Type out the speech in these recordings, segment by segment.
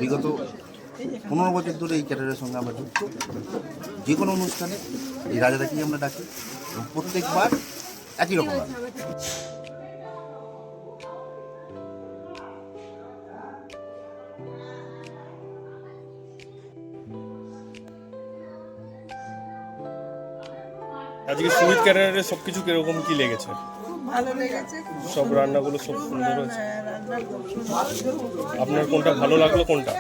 বিগত 15 বছর ধরে এই ক্যাটারের সঙ্গে আমরা যুক্ত। যে কোনো অনুষ্ঠানে এই রাজাদাকেই আমরা ডাকি এবং প্রত্যেকবার একই রকম হয়। আজকে সুমিত ক্যাটারারের সবকিছু কিরকম কি লেগেছে? খুব ভালো লেগেছে। সব রান্নাগুলো সব সুন্দর হয়েছে। রান্না খুব সুন্দর। আপনার কোনটা ভালো লাগলো কোনটা?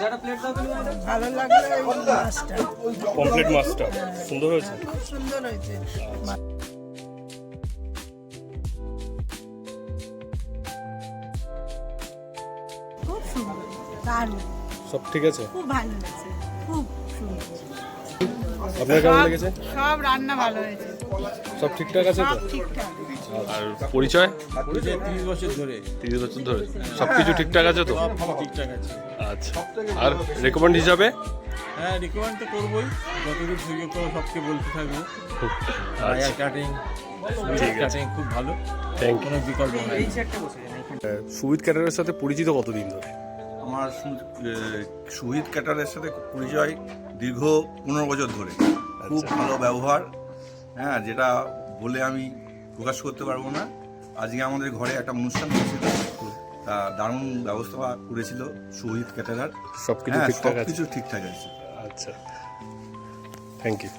ভালো লাগলো এই মাছটা, কমপ্লিট মাছটা সুন্দর হয়েছে। খুব সুন্দর হয়েছে। খুব সুন্দর, দারুণ, সব ঠিক আছে? খুব ভালো হয়েছে, খুব সুন্দর। আপনার কেমন লেগেছে? সব রান্না ভালো হয়েছে, সব ঠিকঠাক আছে তো? সব ঠিকঠাক। আর পরিচয়? 30 বছর ধরে 30 বছর ধরে সবকিছু ঠিকঠাক আছে তো? ঠিকঠাক আছে। আচ্ছা, আর রেকমেন্ড হিসাবে? হ্যাঁ, রিকমেন্ড তো করবোই, যতদূর সুযোগ করে সবকে বলতে থাকবো। আচ্ছা, কাটিং কাটিং খুব ভালো, থ্যাংক ইউ। কোনো বিকল্প নাই। সুমিত ক্যাটারের সাথে পরিচিত কতদিন ধরে? আমার শহীদ ক্যাটারের সাথে পরিচয় দীর্ঘ 15 বছর ধরে। খুব ভালো ব্যবহার, হ্যাঁ, যেটা বলে আমি প্রকাশ করতে পারবো না। আজকে আমাদের ঘরে একটা অনুষ্ঠান হয়েছিল, তা দারুণ ব্যবস্থা করেছিল শহীদ ক্যাটারার। সবকিছু হ্যাঁ, ঠিকঠাক আছে? সবকিছু ঠিকঠাক আছে। আচ্ছা, থ্যাংক ইউ।